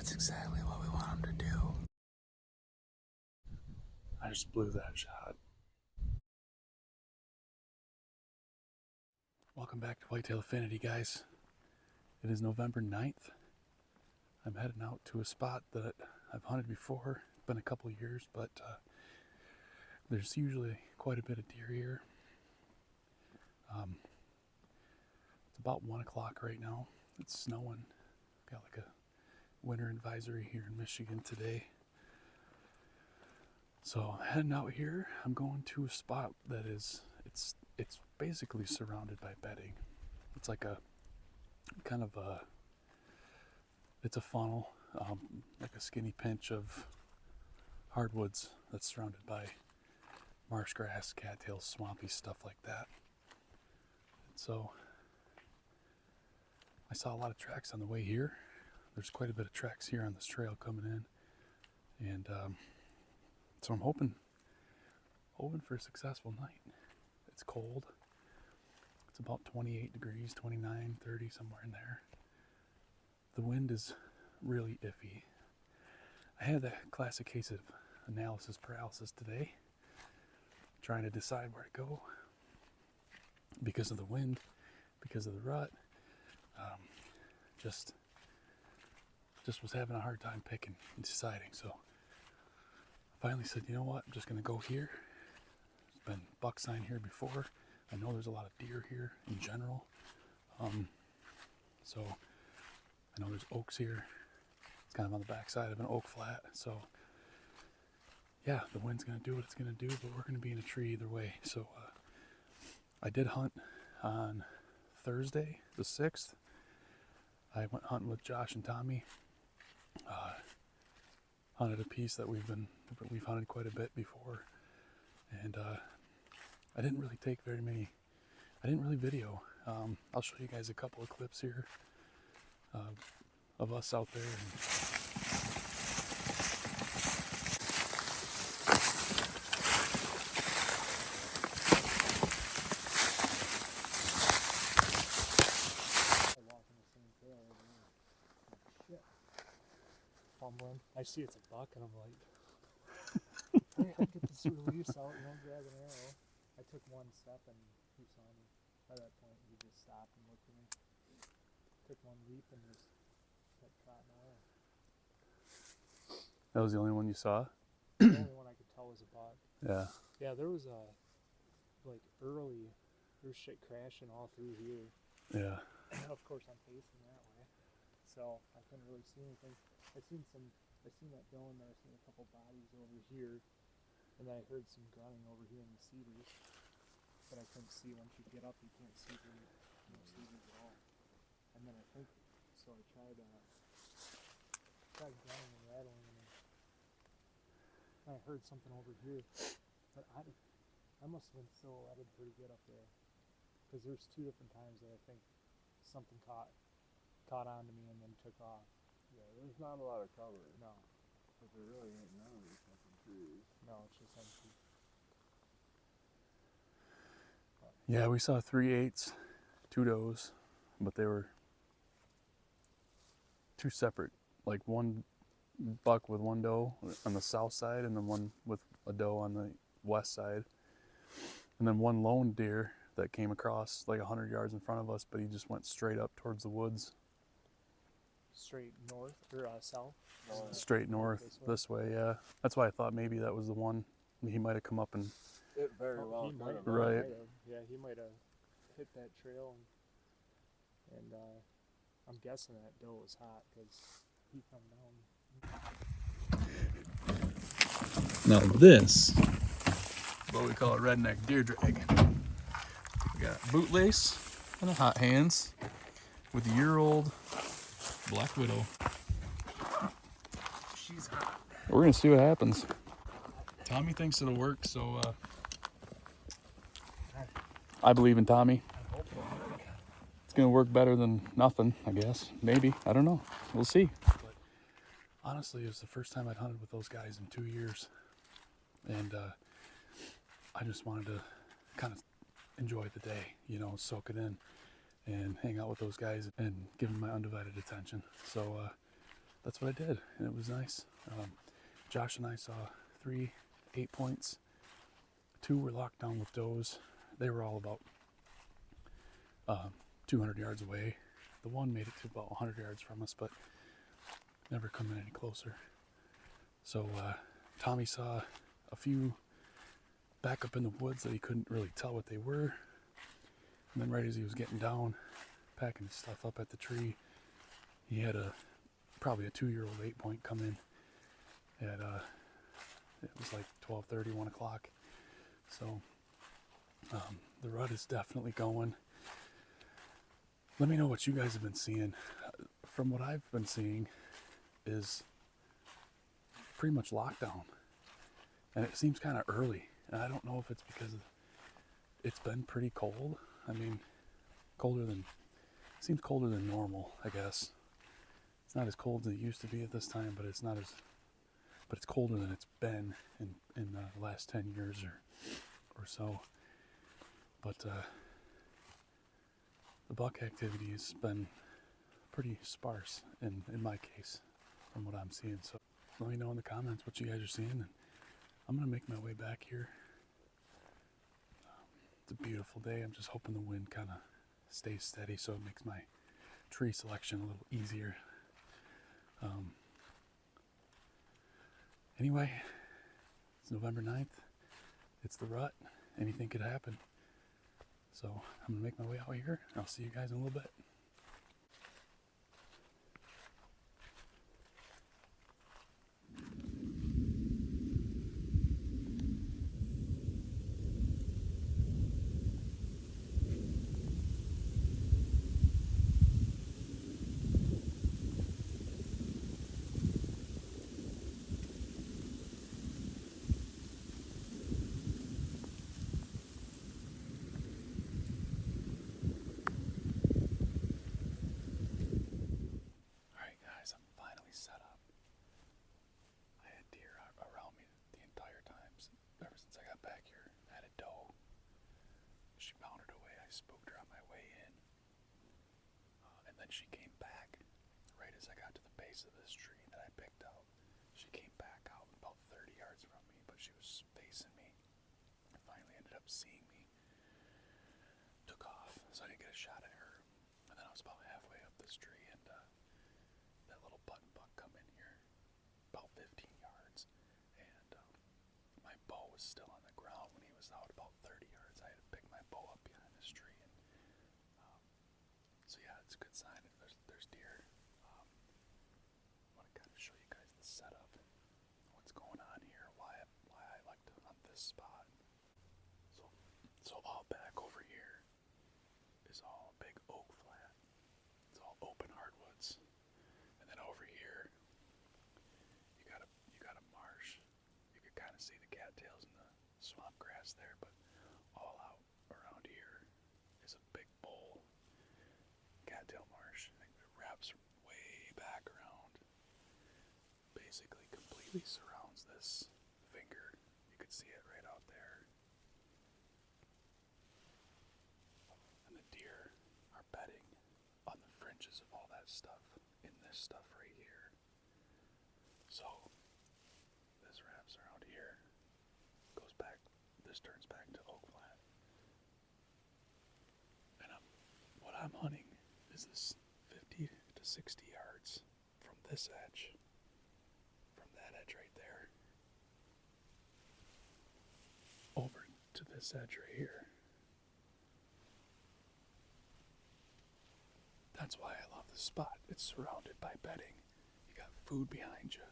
That's exactly what we want him to do. I just blew that shot. Welcome back to Whitetail Affinity, guys. It is November 9th. I'm heading out to a spot that I've hunted before. It's been a couple years, but there's usually quite a bit of deer here. It's about 1 o'clock right now. It's snowing. Got like a winter advisory here in Michigan today. So heading out here, I'm going to a spot that is, it's basically surrounded by bedding. It's like a kind of a, it's a funnel, like a skinny pinch of hardwoods that's surrounded by marsh grass, cattails, swampy stuff like that. And so I saw a lot of tracks on the way here. There's quite a bit of tracks here on this trail coming in, and so I'm hoping for a successful night. It's cold. It's about 28 degrees, 29, 30, somewhere in there. The wind is really iffy. I had that classic case of analysis paralysis today, trying to decide where to go because of the wind, because of the rut. Just was having a hard time picking and deciding. So I finally said, you know what, I'm just going to go here. There's been buck sign here before. I know there's a lot of deer here in general. So I know there's oaks here. It's kind of on the backside of an oak flat. So yeah, the wind's going to do what it's going to do, but we're going to be in a tree either way. So I did hunt on Thursday, the 6th. I went hunting with Josh and Tommy. Hunted a piece that we've hunted quite a bit before, and I didn't really take very many. I didn't really video. I'll show you guys a couple of clips here of us out there. I see it's a buck, and I'm like, I get this release out, grab an arrow. I took one step, and he saw me. By that point, he just stopped and looked at me. Took one leap and just kept trotting away. That was the only one you saw? The only one I could tell was a buck. Yeah. Yeah, there was there's shit crashing all through here. Yeah. Of course, I'm facing that way, so I couldn't really see anything. I seen that doe in there. I seen a couple bodies over here, and then I heard some grunting over here in the cedars, but I couldn't see. Once you get up, you can't see through the cedars at all. And then I think, so I tried grunting and rattling, and I heard something over here, but I must have been silhouetted pretty good up there, because there's 2 different times that I think something caught on to me and then took off. Yeah, there's not a lot of cover. No. But there really ain't none of these fucking trees. No, it's just empty. Yeah, we saw 3/8, 2 does, but they were 2 separate. Like one buck with 1 doe on the south side, and then one with a doe on the west side. And then 1 lone deer that came across like 100 yards in front of us, but he just went straight up towards the woods. Straight north or south? Straight north this way, yeah. That's why I thought maybe that was the one. He might have come up and... It very well could have. Right. Yeah, he might have hit that trail, and I'm guessing that doe was hot because he come down. Now this, what we call a redneck deer drag. We got boot lace and a hot hands with a year-old Black Widow. She's hot. We're gonna see what happens. Tommy thinks it'll work, so I believe in Tommy. I hope so. It's gonna work better than nothing, I guess. Maybe, I don't know. We'll see. But honestly, it was the first time I'd hunted with those guys in 2 years, and I just wanted to kind of enjoy the day, soak it in and hang out with those guys and give them my undivided attention. So that's what I did, and it was nice. Josh and I saw 3 8-points. 2 were locked down with does. They were all about 200 yards away. The one made it to about 100 yards from us, but never coming any closer. So Tommy saw a few back up in the woods that he couldn't really tell what they were. And then right as he was getting down, packing his stuff up at the tree, he had probably a 2-year-old 8-point come in at it was like 12:30, 1 o'clock. So the rut is definitely going. Let me know what you guys have been seeing. From what I've been seeing is pretty much lockdown. And it seems kind of early. And I don't know if it's because it's been pretty cold. I mean, seems colder than normal, I guess. It's not as cold as it used to be at this time, but it's colder than it's been in the last 10 years or so. But the buck activity has been pretty sparse in my case, from what I'm seeing. So let me know in the comments what you guys are seeing, and I'm gonna make my way back here. It's a beautiful day. I'm just hoping the wind kind of stays steady so it makes my tree selection a little easier. Anyway, it's November 9th. It's the rut. Anything could happen. So I'm gonna make my way out here. I'll see you guys in a little bit. Alright guys, I'm finally set up. I had deer around me the entire time, ever since I got back here. I had a doe. She bounded away. I spooked her on my way in. And then she came back right as I got to the base of this tree that I picked out. She came back out about 30 yards from me, but she was facing me. I finally ended up seeing me. Took off, so I didn't get a shot at her. And then I was about halfway up this tree, and that little button buck come in here about 15 yards. And my bow was still on the ground when he was out about 30 yards. I had to pick my bow up behind this tree. And so yeah, it's a good sign that there's deer. I want to kind of show you guys the setup, what's going on here, why I like to hunt this spot. So all back over here is all big oak flat. It's all open hardwoods. And then over here you got a marsh. You can kind of see the cattails and the swamp grass there, but all out around here is a big bowl cattail marsh. It wraps way back around. Basically completely surrounds this finger. You could see it right out there. And the deer are bedding on the fringes of all that stuff, in this stuff right here. So this wraps around here, goes back, this turns back to oak flat. And what I'm hunting is this 50 to 60 yards from this edge, from that edge right there, over to this edge right here. That's why I love this spot. It's surrounded by bedding. You got food behind you.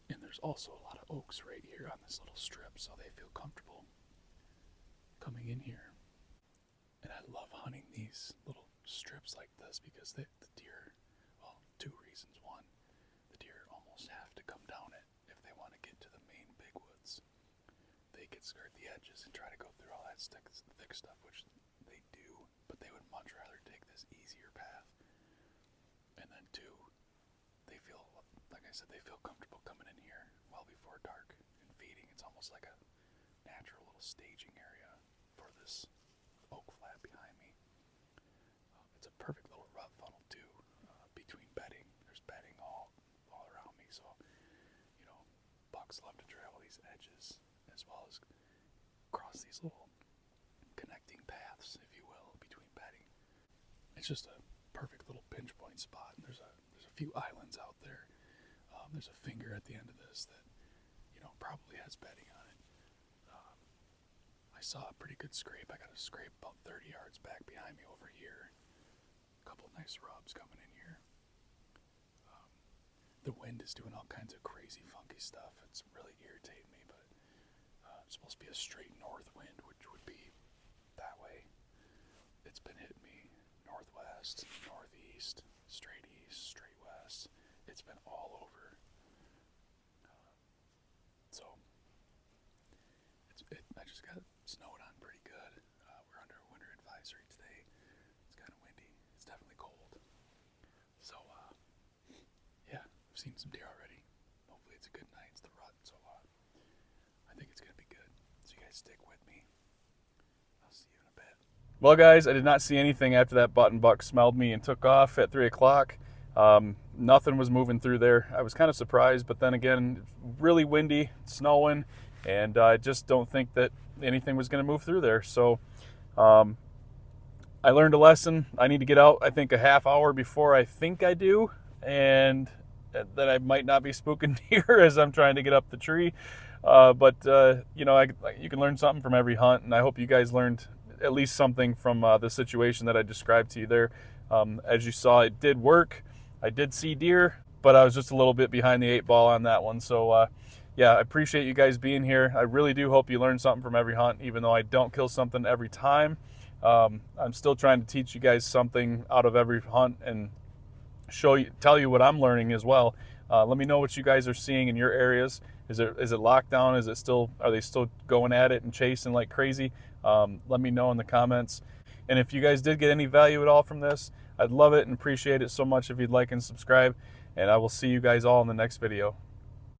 And there's also a lot of oaks right here on this little strip, so they feel comfortable coming in here. And I love hunting these little strips like this because the deer, well, 2 reasons. One, the deer almost have to come down it if they want to get to the main big woods. They could skirt the edges and try to go through all that thick stuff, which they do, but they would much rather take this easier path. And then 2, they feel, like I said, they feel comfortable coming in here well before dark and feeding. It's almost like a natural little staging area for this oak flat behind me. It's a perfect little rut funnel too, between bedding. There's bedding all bucks love to travel these edges as well as cross these little connecting paths, if you will, between bedding. It's just a perfect little pinch point spot. And there's a few islands out there. There's a finger at the end of this that, probably has bedding on it. I saw a pretty good scrape. I got a scrape about 30 yards back behind me over here. A couple nice rubs coming in here. The wind is doing all kinds of crazy, funky stuff. It's really irritating me, but it's supposed to be a straight north wind, which would be that way. It's been hitting me northwest, northeast, straight west. It's been all over. So I just got it snowed on pretty good. We're under a winter advisory today. It's kind of windy. It's definitely cold. So yeah, I've seen some deer already. Hopefully it's a good night. It's the rut, so I think it's gonna be good. So you guys stick with me. I'll see you in a bit. Well, guys, I did not see anything after that button buck smelled me and took off at 3 o'clock. Nothing was moving through there. I was kind of surprised, but then again, really windy, snowing, and I just don't think that anything was going to move through there. So I learned a lesson. I need to get out, I think, a half hour before I think I do, and that I might not be spooking deer as I'm trying to get up the tree. But you can learn something from every hunt, and I hope you guys learned at least something from the situation that I described to you there. As you saw, it did work. I did see deer, but I was just a little bit behind the 8 ball on that one. So yeah, I appreciate you guys being here. I really do hope you learn something from every hunt, even though I don't kill something every time. I'm still trying to teach you guys something out of every hunt and tell you what I'm learning as well. Let me know what you guys are seeing in your areas. Is it lockdown? Are they still going at it and chasing like crazy? Let me know in the comments. And if you guys did get any value at all from this, I'd love it and appreciate it so much if you'd like and subscribe. And I will see you guys all in the next video.